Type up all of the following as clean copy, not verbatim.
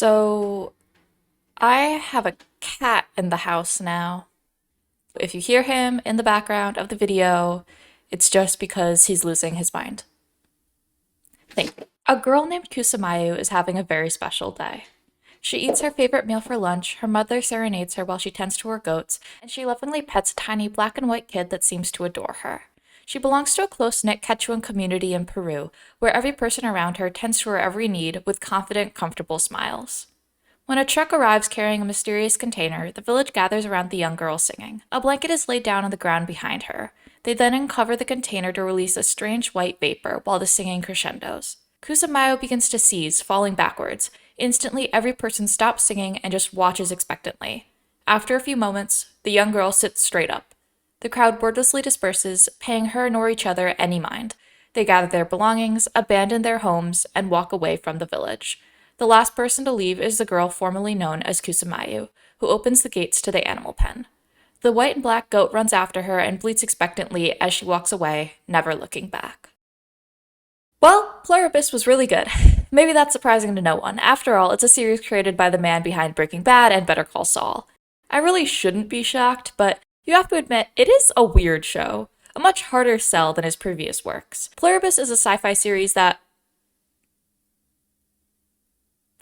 So, I have a cat in the house now. If you hear him in the background of the video, it's just because he's losing his mind. Thank you. A girl named Kusamayu is having a very special day. She eats her favorite meal for lunch, her mother serenades her while she tends to her goats, and she lovingly pets a tiny black and white kid that seems to adore her. She belongs to a close-knit Quechuan community in Peru, where every person around her tends to her every need with confident, comfortable smiles. When a truck arrives carrying a mysterious container, the village gathers around the young girl singing. A blanket is laid down on the ground behind her. They then uncover the container to release a strange white vapor while the singing crescendos. Kusamayo begins to seize, falling backwards. Instantly, every person stops singing and just watches expectantly. After a few moments, the young girl sits straight up. The crowd wordlessly disperses, paying her nor each other any mind. They gather their belongings, abandon their homes, and walk away from the village. The last person to leave is the girl formerly known as Kusamayu, who opens the gates to the animal pen. The white and black goat runs after her and bleats expectantly as she walks away, never looking back. Well, Pluribus was really good. Maybe that's surprising to no one. After all, it's a series created by the man behind Breaking Bad and Better Call Saul. I really shouldn't be shocked, but you have to admit, it is a weird show. A much harder sell than his previous works. Pluribus is a sci-fi series that...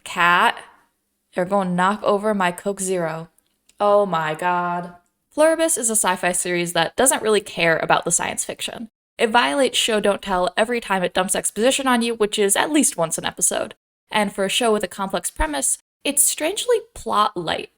Cat, you're going to knock over my Coke Zero. Oh my god. Pluribus is a sci-fi series that doesn't really care about the science fiction. It violates show don't tell every time it dumps exposition on you, which is at least once an episode. And for a show with a complex premise, it's strangely plot light.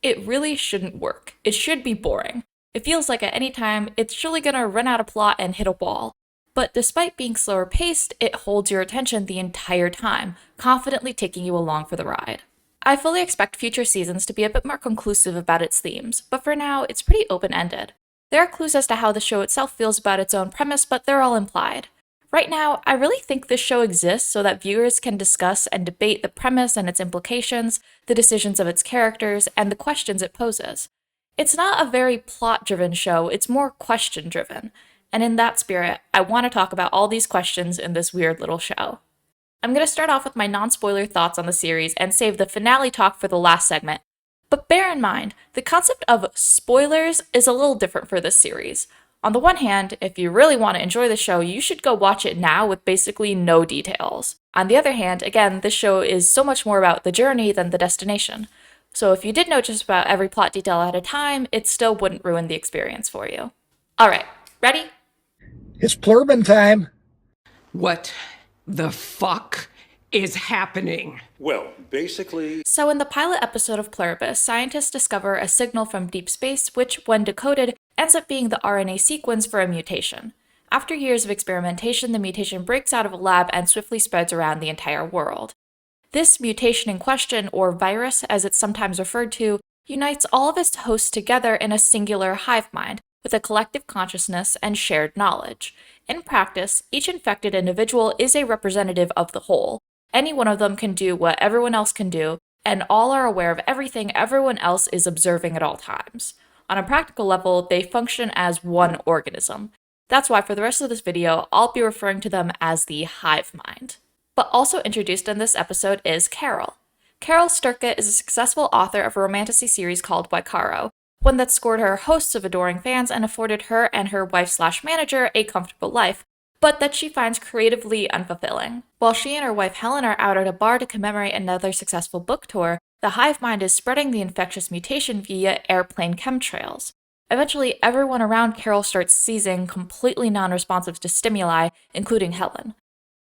It really shouldn't work. It should be boring. It feels like at any time, it's surely gonna run out of plot and hit a wall. But despite being slower paced, it holds your attention the entire time, confidently taking you along for the ride. I fully expect future seasons to be a bit more conclusive about its themes, but for now, it's pretty open-ended. There are clues as to how the show itself feels about its own premise, but they're all implied. Right now, I really think this show exists so that viewers can discuss and debate the premise and its implications, the decisions of its characters, and the questions it poses. It's not a very plot-driven show, it's more question-driven. And in that spirit, I want to talk about all these questions in this weird little show. I'm going to start off with my non-spoiler thoughts on the series and save the finale talk for the last segment. But bear in mind, the concept of spoilers is a little different for this series. On the one hand, if you really want to enjoy the show, you should go watch it now with basically no details. On the other hand, again, this show is so much more about the journey than the destination. So if you did know just about every plot detail at a time, it still wouldn't ruin the experience for you. Alright, ready? It's Plurban time. What the fuck is happening? Well, basically... So in the pilot episode of Pluribus, scientists discover a signal from deep space which, when decoded, ends up being the RNA sequence for a mutation. After years of experimentation, the mutation breaks out of a lab and swiftly spreads around the entire world. This mutation in question, or virus as it's sometimes referred to, unites all of its hosts together in a singular hive mind, with a collective consciousness and shared knowledge. In practice, each infected individual is a representative of the whole. Any one of them can do what everyone else can do, and all are aware of everything everyone else is observing at all times. On a practical level, they function as one organism. That's why for the rest of this video, I'll be referring to them as the hive mind. But also introduced in this episode is Carol. Carol Sturka is a successful author of a romantasy series called Waikaro, one that scored her hosts of adoring fans and afforded her and her wife/manager a comfortable life, but that she finds creatively unfulfilling. While she and her wife Helen are out at a bar to commemorate another successful book tour, the hive mind is spreading the infectious mutation via airplane chemtrails. Eventually, everyone around Carol starts seizing, completely non-responsive to stimuli, including Helen.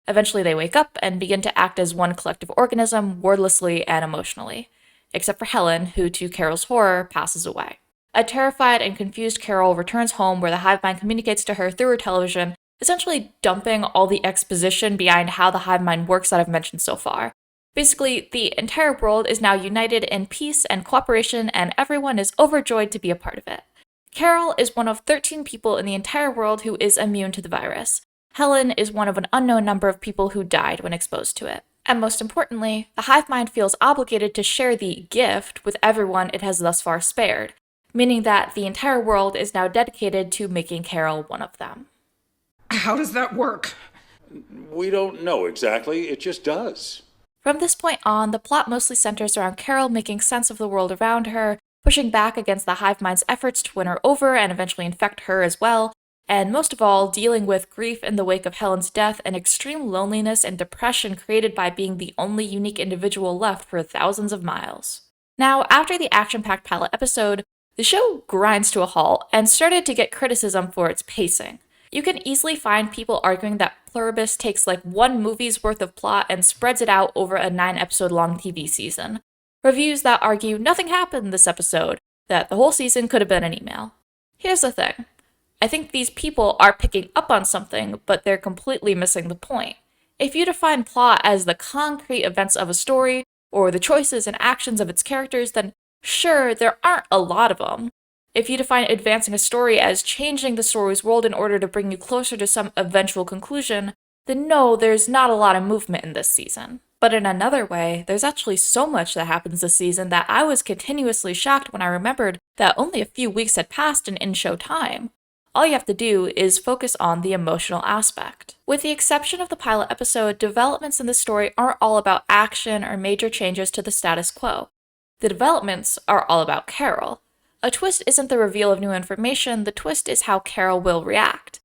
Eventually they wake up and begin to act as one collective organism, wordlessly and emotionally. Except for Helen, who, to Carol's horror, passes away. A terrified and confused Carol returns home where the hive mind communicates to her through her television, essentially dumping all the exposition behind how the hive mind works that I've mentioned so far. Basically, the entire world is now united in peace and cooperation, and everyone is overjoyed to be a part of it. Carol is one of 13 people in the entire world who is immune to the virus. Helen is one of an unknown number of people who died when exposed to it. And most importantly, the hive mind feels obligated to share the gift with everyone it has thus far spared, meaning that the entire world is now dedicated to making Carol one of them. How does that work? We don't know exactly, it just does. From this point on, the plot mostly centers around Carol making sense of the world around her, pushing back against the hive mind's efforts to win her over and eventually infect her as well, and most of all, dealing with grief in the wake of Helen's death and extreme loneliness and depression created by being the only unique individual left for thousands of miles. Now, after the action-packed pilot episode, the show grinds to a halt and started to get criticism for its pacing. You can easily find people arguing that Pluribus takes like one movie's worth of plot and spreads it out over a 9-episode long TV season. Reviews that argue nothing happened this episode, that the whole season could have been an email. Here's the thing. I think these people are picking up on something, but they're completely missing the point. If you define plot as the concrete events of a story, or the choices and actions of its characters, then sure, there aren't a lot of them. If you define advancing a story as changing the story's world in order to bring you closer to some eventual conclusion, then no, there's not a lot of movement in this season. But in another way, there's actually so much that happens this season that I was continuously shocked when I remembered that only a few weeks had passed in in-show time. All you have to do is focus on the emotional aspect. With the exception of the pilot episode, developments in the story aren't all about action or major changes to the status quo. The developments are all about Carol. A twist isn't the reveal of new information, the twist is how Carol will react.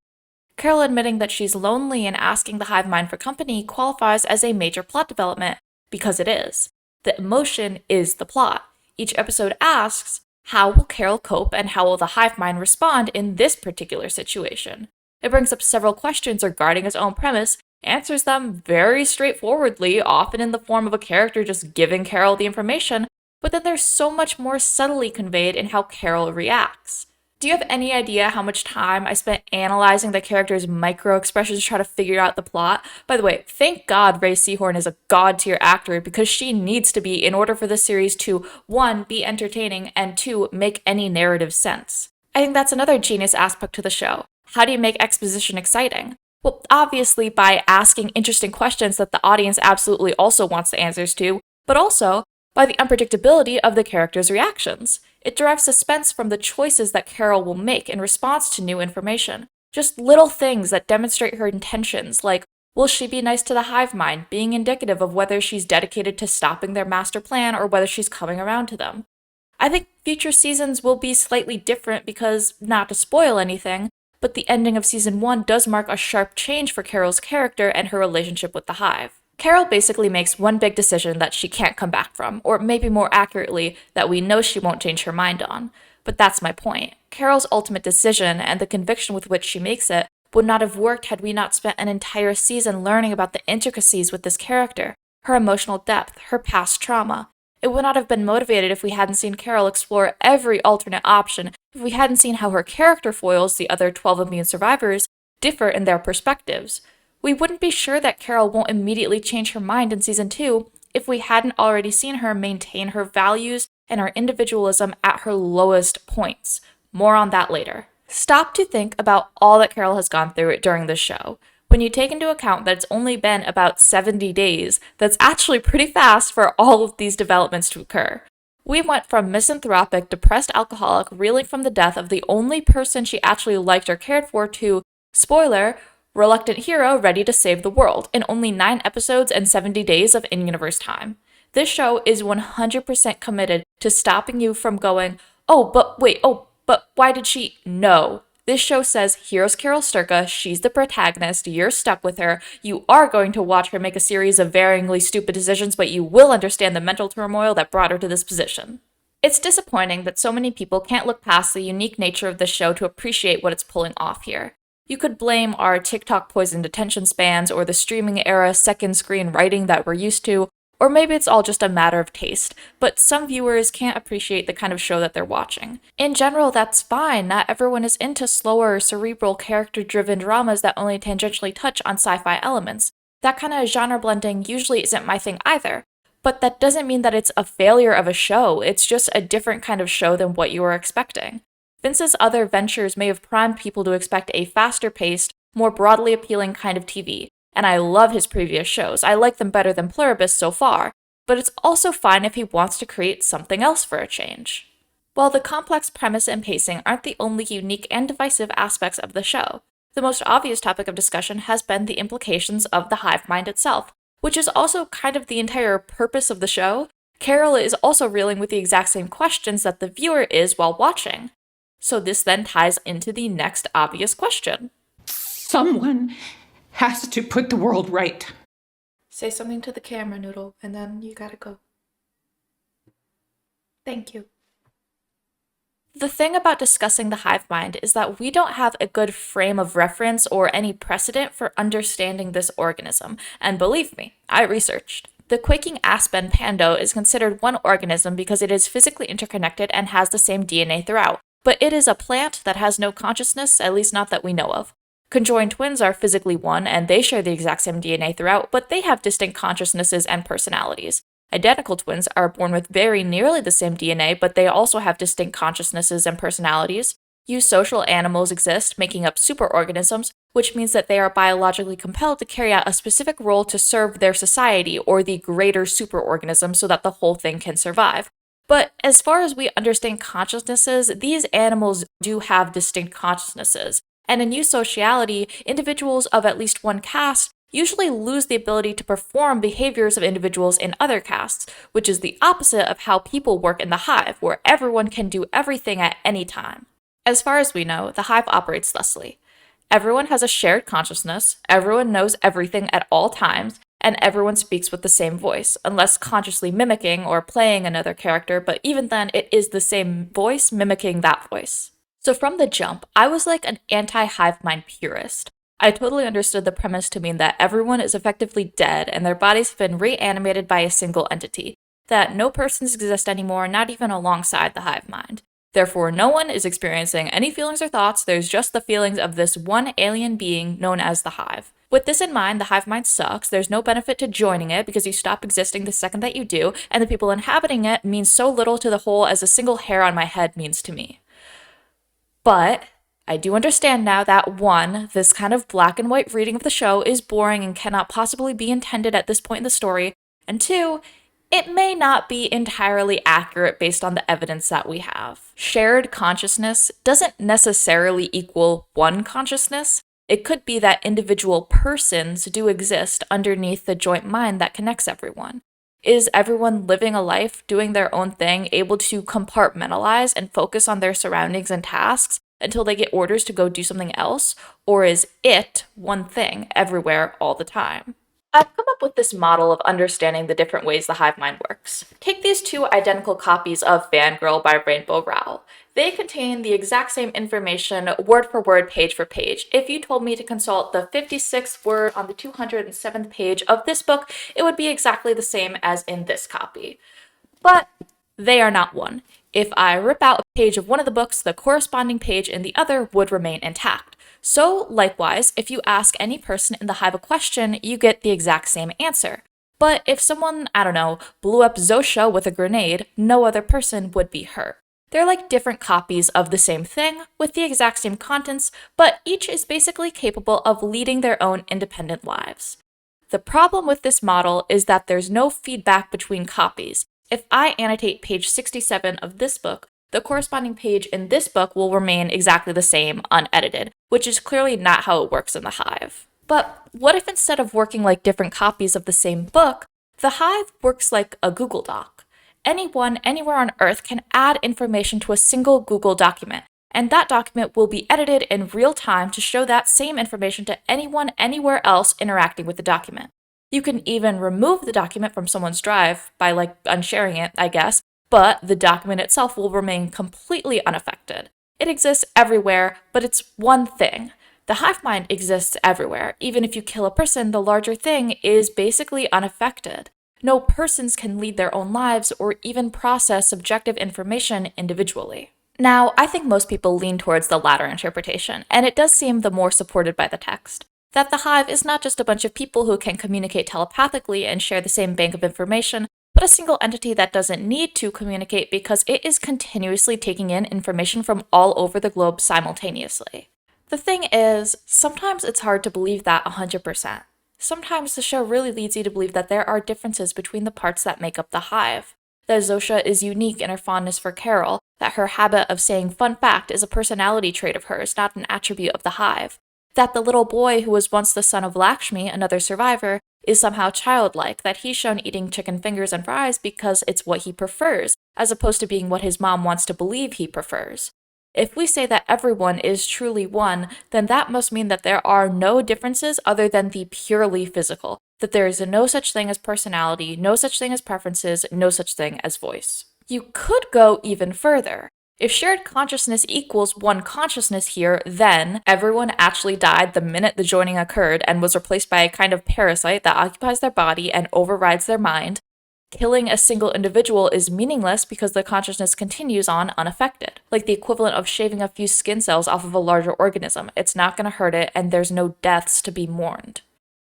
Carol admitting that she's lonely and asking the hive mind for company qualifies as a major plot development, because it is. The emotion is the plot. Each episode asks, how will Carol cope and how will the hive mind respond in this particular situation? It brings up several questions regarding its own premise, answers them very straightforwardly, often in the form of a character just giving Carol the information, but then there's so much more subtly conveyed in how Carol reacts. Do you have any idea how much time I spent analyzing the character's micro-expressions to try to figure out the plot? By the way, thank God Ray Seahorn is a god-tier actor because she needs to be in order for the series to, 1, be entertaining, and 2, make any narrative sense. I think that's another genius aspect to the show. How do you make exposition exciting? Well, obviously by asking interesting questions that the audience absolutely also wants the answers to, but also by the unpredictability of the character's reactions. It derives suspense from the choices that Carol will make in response to new information. Just little things that demonstrate her intentions, like will she be nice to the hive mind, being indicative of whether she's dedicated to stopping their master plan or whether she's coming around to them. I think future seasons will be slightly different because, not to spoil anything, but the ending of season 1 does mark a sharp change for Carol's character and her relationship with the hive. Carol basically makes one big decision that she can't come back from, or maybe more accurately, that we know she won't change her mind on. But that's my point. Carol's ultimate decision, and the conviction with which she makes it, would not have worked had we not spent an entire season learning about the intricacies with this character, her emotional depth, her past trauma. It would not have been motivated if we hadn't seen Carol explore every alternate option, if we hadn't seen how her character foils, the other 12 immune survivors, differ in their perspectives. We wouldn't be sure that Carol won't immediately change her mind in season 2 if we hadn't already seen her maintain her values and her individualism at her lowest points. More on that later. Stop to think about all that Carol has gone through during this show. When you take into account that it's only been about 70 days, that's actually pretty fast for all of these developments to occur. We went from misanthropic, depressed alcoholic reeling from the death of the only person she actually liked or cared for to, spoiler, reluctant hero ready to save the world in only 9 episodes and 70 days of in-universe time. This show is 100% committed to stopping you from going, but why did she? No. This show says, here's Carol Sturka, she's the protagonist, you're stuck with her, you are going to watch her make a series of varyingly stupid decisions, but you will understand the mental turmoil that brought her to this position. It's disappointing that so many people can't look past the unique nature of the show to appreciate what it's pulling off here. You could blame our TikTok poisoned attention spans or the streaming era second screen writing that we're used to, or maybe it's all just a matter of taste, but some viewers can't appreciate the kind of show that they're watching. In general, that's fine. Not everyone is into slower, cerebral, character-driven dramas that only tangentially touch on sci-fi elements. That kind of genre blending usually isn't my thing either. But that doesn't mean that it's a failure of a show. It's just a different kind of show than what you were expecting. Vince's other ventures may have primed people to expect a faster-paced, more broadly appealing kind of TV, and I love his previous shows. I like them better than Pluribus so far, but it's also fine if he wants to create something else for a change. While the complex premise and pacing aren't the only unique and divisive aspects of the show, the most obvious topic of discussion has been the implications of the hive mind itself, which is also kind of the entire purpose of the show. Carol is also reeling with the exact same questions that the viewer is while watching. So this then ties into the next obvious question. Someone has to put the world right. Say something to the camera, Noodle, and then you gotta go. Thank you. The thing about discussing the hive mind is that we don't have a good frame of reference or any precedent for understanding this organism, and believe me, I researched. The quaking aspen pando is considered one organism because it is physically interconnected and has the same DNA throughout, but it is a plant that has no consciousness, at least not that we know of. Conjoined twins are physically one, and they share the exact same DNA throughout, but they have distinct consciousnesses and personalities. Identical twins are born with very nearly the same DNA, but they also have distinct consciousnesses and personalities. Eusocial animals exist, making up superorganisms, which means that they are biologically compelled to carry out a specific role to serve their society or the greater superorganism so that the whole thing can survive. But as far as we understand consciousnesses, these animals do have distinct consciousnesses. And in eusociality, individuals of at least one caste usually lose the ability to perform behaviors of individuals in other castes, which is the opposite of how people work in the hive, where everyone can do everything at any time. As far as we know, the hive operates thusly. Everyone has a shared consciousness, everyone knows everything at all times, and everyone speaks with the same voice, unless consciously mimicking or playing another character, but even then, it is the same voice mimicking that voice. So from the jump, I was like an anti-hive mind purist. I totally understood the premise to mean that everyone is effectively dead and their bodies have been reanimated by a single entity, that no persons exist anymore, not even alongside the hive mind. Therefore, no one is experiencing any feelings or thoughts, there's just the feelings of this one alien being known as the hive. With this in mind, the hive mind sucks, there's no benefit to joining it because you stop existing the second that you do, and the people inhabiting it means so little to the whole as a single hair on my head means to me. But I do understand now that 1, this kind of black and white reading of the show is boring and cannot possibly be intended at this point in the story, and 2, it may not be entirely accurate based on the evidence that we have. Shared consciousness doesn't necessarily equal one consciousness. It could be that individual persons do exist underneath the joint mind that connects everyone. Is everyone living a life, doing their own thing, able to compartmentalize and focus on their surroundings and tasks until they get orders to go do something else? Or is it one thing everywhere all the time? I've come up with this model of understanding the different ways the hive mind works. Take these 2 identical copies of Fangirl by Rainbow Rowell. They contain the exact same information, word for word, page for page. If you told me to consult the 56th word on the 207th page of this book, it would be exactly the same as in this copy. But they are not one. If I rip out a page of one of the books, the corresponding page in the other would remain intact. So, likewise, if you ask any person in the hive a question, you get the exact same answer. But if someone, blew up Zosha with a grenade, no other person would be hurt. They're like different copies of the same thing, with the exact same contents, but each is basically capable of leading their own independent lives. The problem with this model is that there's no feedback between copies. If I annotate page 67 of this book, the corresponding page in this book will remain exactly the same, unedited, which is clearly not how it works in the hive. But what if instead of working like different copies of the same book, the hive works like a Google Doc? Anyone, anywhere on Earth can add information to a single Google document, and that document will be edited in real time to show that same information to anyone, anywhere else interacting with the document. You can even remove the document from someone's drive by unsharing it, I guess, but the document itself will remain completely unaffected. It exists everywhere, but it's one thing. The hive mind exists everywhere. Even if you kill a person, the larger thing is basically unaffected. No persons can lead their own lives or even process subjective information individually. Now, I think most people lean towards the latter interpretation, and it does seem the more supported by the text. That the hive is not just a bunch of people who can communicate telepathically and share the same bank of information, but a single entity that doesn't need to communicate because it is continuously taking in information from all over the globe simultaneously. The thing is, sometimes it's hard to believe that 100%. Sometimes the show really leads you to believe that there are differences between the parts that make up the hive. That Zosha is unique in her fondness for Carol, that her habit of saying fun fact is a personality trait of hers, not an attribute of the hive. That the little boy who was once the son of Lakshmi, another survivor, is somehow childlike, that he's shown eating chicken fingers and fries because it's what he prefers, as opposed to being what his mom wants to believe he prefers. If we say that everyone is truly one, then that must mean that there are no differences other than the purely physical, that there is no such thing as personality, no such thing as preferences, no such thing as voice. You could go even further. If shared consciousness equals one consciousness here, then everyone actually died the minute the joining occurred and was replaced by a kind of parasite that occupies their body and overrides their mind. Killing a single individual is meaningless because the consciousness continues on unaffected, like the equivalent of shaving a few skin cells off of a larger organism. It's not going to hurt it, and there's no deaths to be mourned.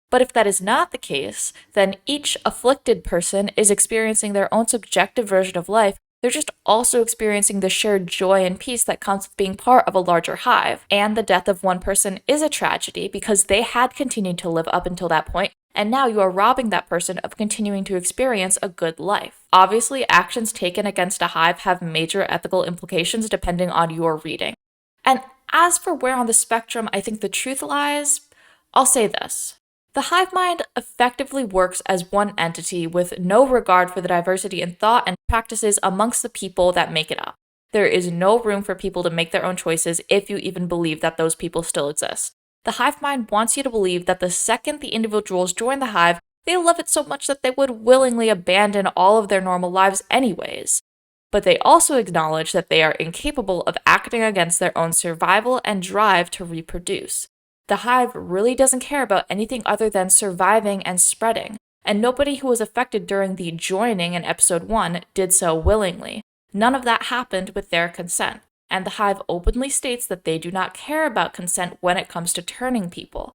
But if that is not the case, then each afflicted person is experiencing their own subjective version of life. They're just also experiencing the shared joy and peace that comes with being part of a larger hive. And the death of one person is a tragedy because they had continued to live up until that point, and now you are robbing that person of continuing to experience a good life. Obviously, actions taken against a hive have major ethical implications depending on your reading. And as for where on the spectrum I think the truth lies, I'll say this. The hive mind effectively works as one entity with no regard for the diversity in thought and practices amongst the people that make it up. There is no room for people to make their own choices if you even believe that those people still exist. The hive mind wants you to believe that the second the individuals join the hive, they love it so much that they would willingly abandon all of their normal lives anyways. But they also acknowledge that they are incapable of acting against their own survival and drive to reproduce. The hive really doesn't care about anything other than surviving and spreading, and nobody who was affected during the joining in episode 1 did so willingly. None of that happened with their consent, and the hive openly states that they do not care about consent when it comes to turning people.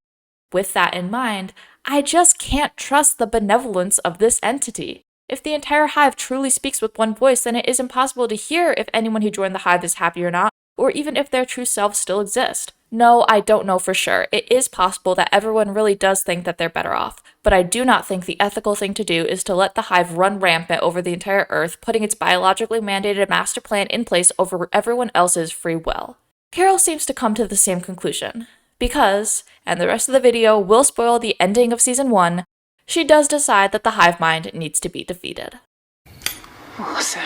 With that in mind, I just can't trust the benevolence of this entity. If the entire hive truly speaks with one voice, then it is impossible to hear if anyone who joined the hive is happy or not, or even if their true selves still exist. No, I don't know for sure. It is possible that everyone really does think that they're better off, but I do not think the ethical thing to do is to let the hive run rampant over the entire Earth, putting its biologically mandated master plan in place over everyone else's free will. Carol seems to come to the same conclusion, because, and the rest of the video will spoil the ending of season 1, she does decide that the hive mind needs to be defeated. Listen,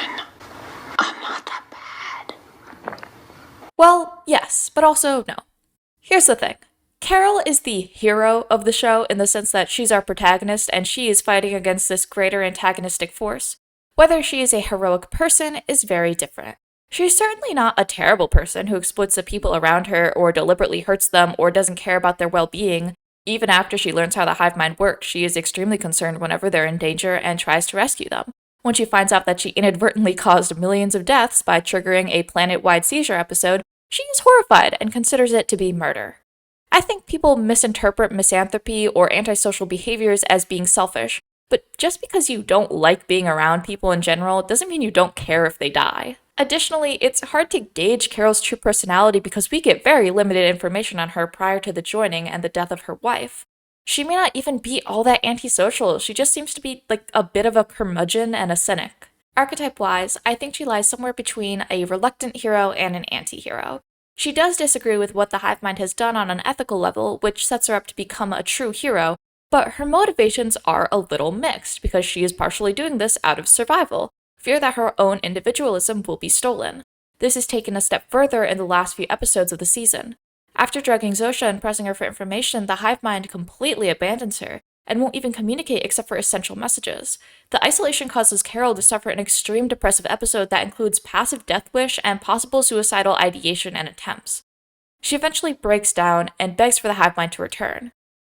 I'm not that bad. Well, yes, but also no. Here's the thing. Carol is the hero of the show in the sense that she's our protagonist and she is fighting against this greater antagonistic force. Whether she is a heroic person is very different. She's certainly not a terrible person who exploits the people around her or deliberately hurts them or doesn't care about their well-being. Even after she learns how the hive mind works, she is extremely concerned whenever they're in danger and tries to rescue them. When she finds out that she inadvertently caused millions of deaths by triggering a planet-wide seizure episode, she is horrified and considers it to be murder. I think people misinterpret misanthropy or antisocial behaviors as being selfish, but just because you don't like being around people in general doesn't mean you don't care if they die. Additionally, it's hard to gauge Carol's true personality because we get very limited information on her prior to the joining and the death of her wife. She may not even be all that antisocial, she just seems to be like a bit of a curmudgeon and a cynic. Archetype-wise, I think she lies somewhere between a reluctant hero and an anti-hero. She does disagree with what the hive mind has done on an ethical level, which sets her up to become a true hero, but her motivations are a little mixed because she is partially doing this out of survival, fear that her own individualism will be stolen. This is taken a step further in the last few episodes of the season. After drugging Zosha and pressing her for information, the hive mind completely abandons her, and won't even communicate except for essential messages. The isolation causes Carol to suffer an extreme depressive episode that includes passive death wish and possible suicidal ideation and attempts. She eventually breaks down and begs for the hive mind to return.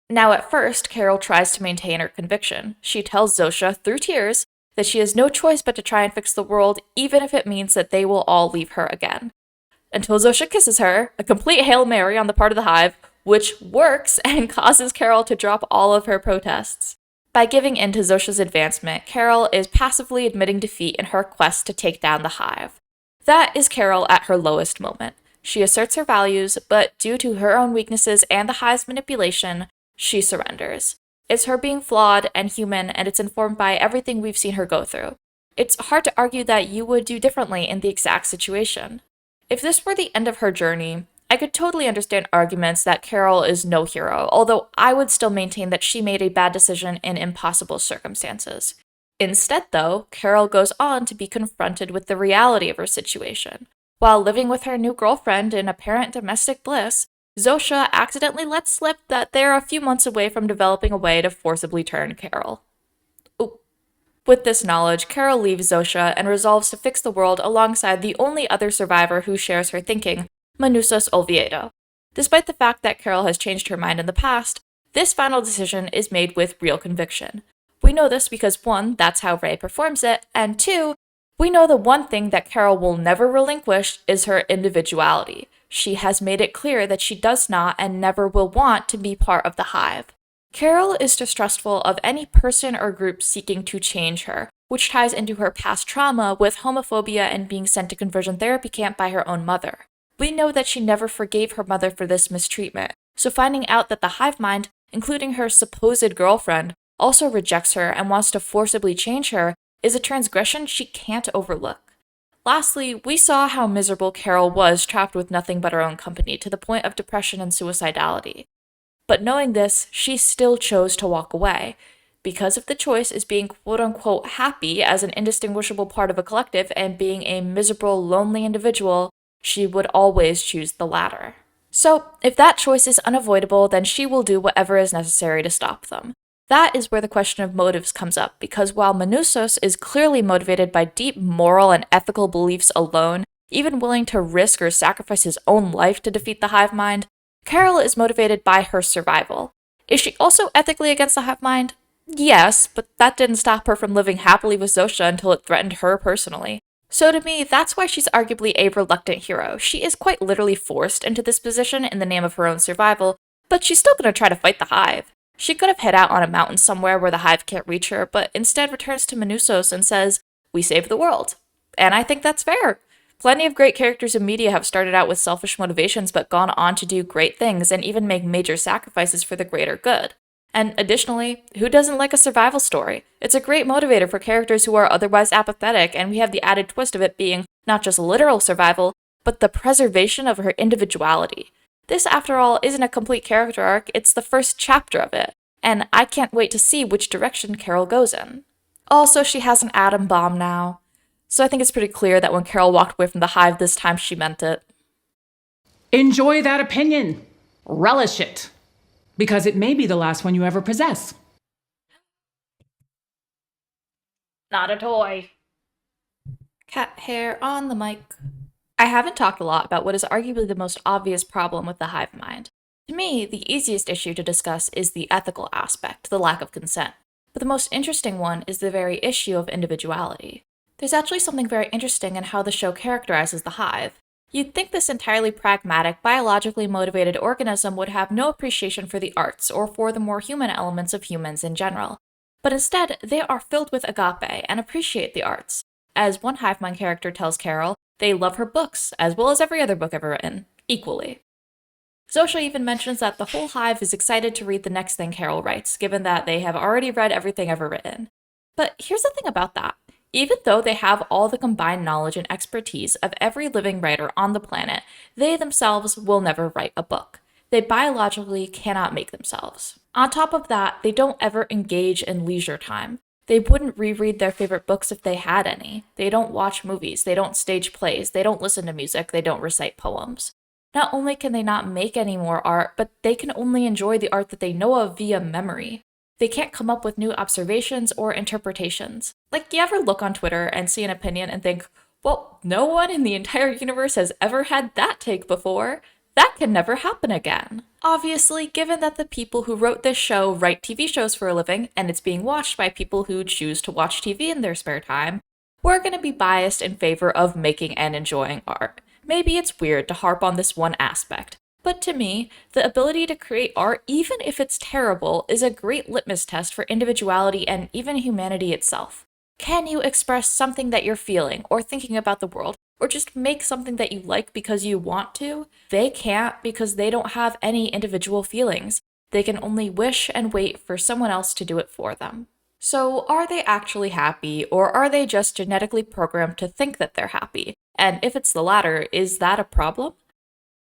Now at first, Carol tries to maintain her conviction. She tells Zosha, through tears, that she has no choice but to try and fix the world, even if it means that they will all leave her again. Until Zosha kisses her, a complete Hail Mary on the part of the hive, which works and causes Carol to drop all of her protests. By giving in to Zosha's advancement, Carol is passively admitting defeat in her quest to take down the hive. That is Carol at her lowest moment. She asserts her values, but due to her own weaknesses and the hive's manipulation, she surrenders. It's her being flawed and human, and it's informed by everything we've seen her go through. It's hard to argue that you would do differently in the exact situation. If this were the end of her journey, I could totally understand arguments that Carol is no hero, although I would still maintain that she made a bad decision in impossible circumstances. Instead, though, Carol goes on to be confronted with the reality of her situation. While living with her new girlfriend in apparent domestic bliss, Zosha accidentally lets slip that they're a few months away from developing a way to forcibly turn Carol. Ooh. With this knowledge, Carol leaves Zosha and resolves to fix the world alongside the only other survivor who shares her thinking, Manusos Oviedo. Despite the fact that Carol has changed her mind in the past, this final decision is made with real conviction. We know this because 1, that's how Ray performs it, and 2, we know the one thing that Carol will never relinquish is her individuality. She has made it clear that she does not and never will want to be part of the hive. Carol is distrustful of any person or group seeking to change her, which ties into her past trauma with homophobia and being sent to conversion therapy camp by her own mother. We know that she never forgave her mother for this mistreatment, so finding out that the hive mind, including her supposed girlfriend, also rejects her and wants to forcibly change her is a transgression she can't overlook. Lastly, we saw how miserable Carol was trapped with nothing but her own company to the point of depression and suicidality. But knowing this, she still chose to walk away. Because if the choice is being quote-unquote happy as an indistinguishable part of a collective and being a miserable, lonely individual, she would always choose the latter. So, if that choice is unavoidable, then she will do whatever is necessary to stop them. That is where the question of motives comes up, because while Manusos is clearly motivated by deep moral and ethical beliefs alone, even willing to risk or sacrifice his own life to defeat the hive mind, Carol is motivated by her survival. Is she also ethically against the hive mind? Yes, but that didn't stop her from living happily with Zosha until it threatened her personally. So to me, that's why she's arguably a reluctant hero. She is quite literally forced into this position in the name of her own survival, but she's still going to try to fight the hive. She could have hid out on a mountain somewhere where the hive can't reach her, but instead returns to Manusos and says, "We saved the world." And I think that's fair. Plenty of great characters in media have started out with selfish motivations but gone on to do great things and even make major sacrifices for the greater good. And additionally, who doesn't like a survival story? It's a great motivator for characters who are otherwise apathetic, and we have the added twist of it being not just literal survival, but the preservation of her individuality. This, after all, isn't a complete character arc, it's the first chapter of it, and I can't wait to see which direction Carol goes in. Also, she has an atom bomb now, so I think it's pretty clear that when Carol walked away from the hive this time, she meant it. Enjoy that opinion. Relish it. Because it may be the last one you ever possess. Not a toy. Cat hair on the mic. I haven't talked a lot about what is arguably the most obvious problem with the hive mind. To me, the easiest issue to discuss is the ethical aspect, the lack of consent. But the most interesting one is the very issue of individuality. There's actually something very interesting in how the show characterizes the hive. You'd think this entirely pragmatic, biologically motivated organism would have no appreciation for the arts or for the more human elements of humans in general. But instead, they are filled with agape and appreciate the arts. As one hive mind character tells Carol, they love her books, as well as every other book ever written, equally. Zosha even mentions that the whole hive is excited to read the next thing Carol writes, given that they have already read everything ever written. But here's the thing about that. Even though they have all the combined knowledge and expertise of every living writer on the planet, they themselves will never write a book. They biologically cannot make themselves. On top of that, they don't ever engage in leisure time. They wouldn't reread their favorite books if they had any. They don't watch movies, they don't stage plays, they don't listen to music, they don't recite poems. Not only can they not make any more art, but they can only enjoy the art that they know of via memory. They can't come up with new observations or interpretations. Like, you ever look on Twitter and see an opinion and think, well, no one in the entire universe has ever had that take before. That can never happen again. Obviously, given that the people who wrote this show write TV shows for a living, and it's being watched by people who choose to watch TV in their spare time, we're going to be biased in favor of making and enjoying art. Maybe it's weird to harp on this one aspect, but to me, the ability to create art, even if it's terrible, is a great litmus test for individuality and even humanity itself. Can you express something that you're feeling or thinking about the world, or just make something that you like because you want to? They can't because they don't have any individual feelings. They can only wish and wait for someone else to do it for them. So are they actually happy, or are they just genetically programmed to think that they're happy? And if it's the latter, is that a problem?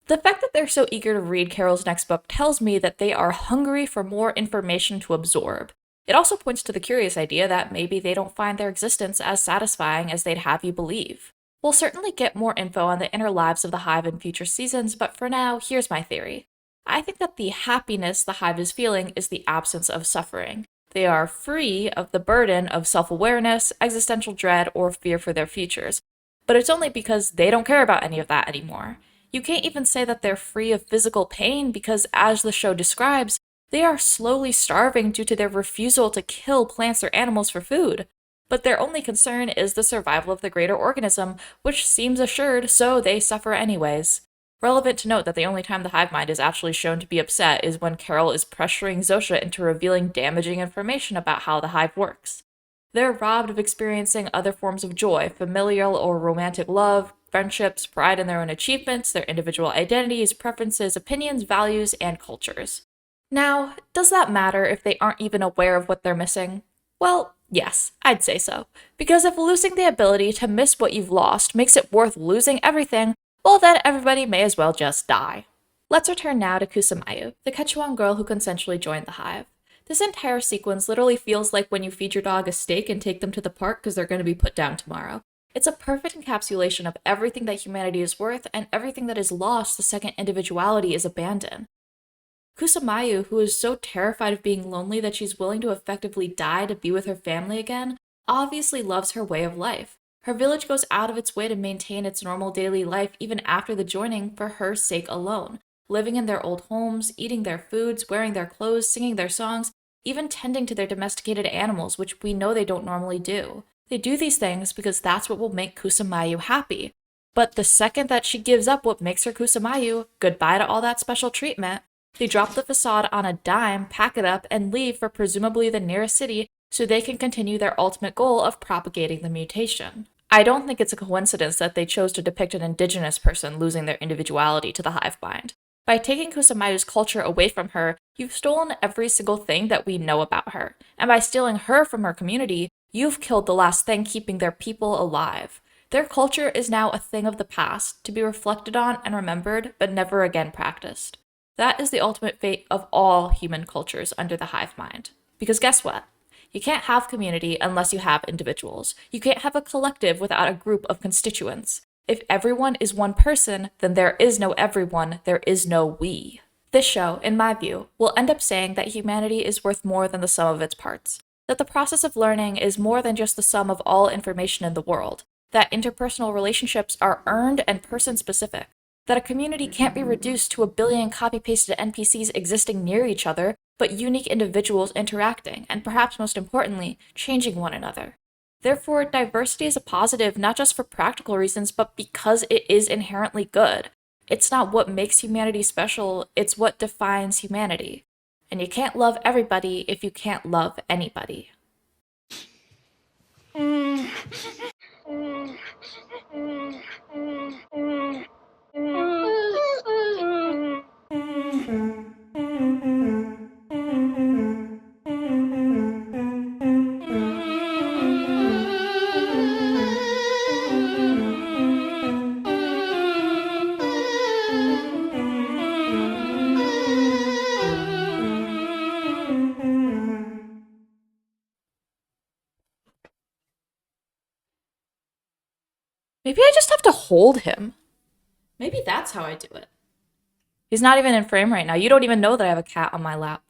The fact that they're so eager to read Carol's next book tells me that they are hungry for more information to absorb. It also points to the curious idea that maybe they don't find their existence as satisfying as they'd have you believe. We'll certainly get more info on the inner lives of the Hive in future seasons, but for now, here's my theory. I think that the happiness the Hive is feeling is the absence of suffering. They are free of the burden of self-awareness, existential dread, or fear for their futures. But it's only because they don't care about any of that anymore. You can't even say that they're free of physical pain because, as the show describes, they are slowly starving due to their refusal to kill plants or animals for food. But their only concern is the survival of the greater organism, which seems assured, so they suffer anyways. Relevant to note that the only time the hive mind is actually shown to be upset is when Carol is pressuring Zosha into revealing damaging information about how the hive works. They're robbed of experiencing other forms of joy, familial or romantic love, friendships, pride in their own achievements, their individual identities, preferences, opinions, values, and cultures. Now, does that matter if they aren't even aware of what they're missing? Well, yes, I'd say so. Because if losing the ability to miss what you've lost makes it worth losing everything, well then everybody may as well just die. Let's return now to Kusamayu, the Quechuan girl who consensually joined the hive. This entire sequence literally feels like when you feed your dog a steak and take them to the park because they're going to be put down tomorrow. It's a perfect encapsulation of everything that humanity is worth and everything that is lost the second individuality is abandoned. Kusamayu, who is so terrified of being lonely that she's willing to effectively die to be with her family again, obviously loves her way of life. Her village goes out of its way to maintain its normal daily life even after the joining for her sake alone, living in their old homes, eating their foods, wearing their clothes, singing their songs, even tending to their domesticated animals, which we know they don't normally do. They do these things because that's what will make Kusamayu happy. But the second that she gives up what makes her Kusamayu, goodbye to all that special treatment. They drop the facade on a dime, pack it up, and leave for presumably the nearest city so they can continue their ultimate goal of propagating the mutation. I don't think it's a coincidence that they chose to depict an indigenous person losing their individuality to the hive mind. By taking Kusamayu's culture away from her, you've stolen every single thing that we know about her, and by stealing her from her community, you've killed the last thing keeping their people alive. Their culture is now a thing of the past, to be reflected on and remembered, but never again practiced. That is the ultimate fate of all human cultures under the hive mind. Because guess what? You can't have community unless you have individuals. You can't have a collective without a group of constituents. If everyone is one person, then there is no everyone, there is no we. This show, in my view, will end up saying that humanity is worth more than the sum of its parts. That the process of learning is more than just the sum of all information in the world. That interpersonal relationships are earned and person-specific. That a community can't be reduced to a billion copy-pasted NPCs existing near each other, but unique individuals interacting, and perhaps most importantly, changing one another. Therefore, diversity is a positive not just for practical reasons, but because it is inherently good. It's not what makes humanity special, it's what defines humanity. And you can't love everybody if you can't love anybody. Maybe I just have to hold him. Maybe that's how I do it. He's not even in frame right now. You don't even know that I have a cat on my lap.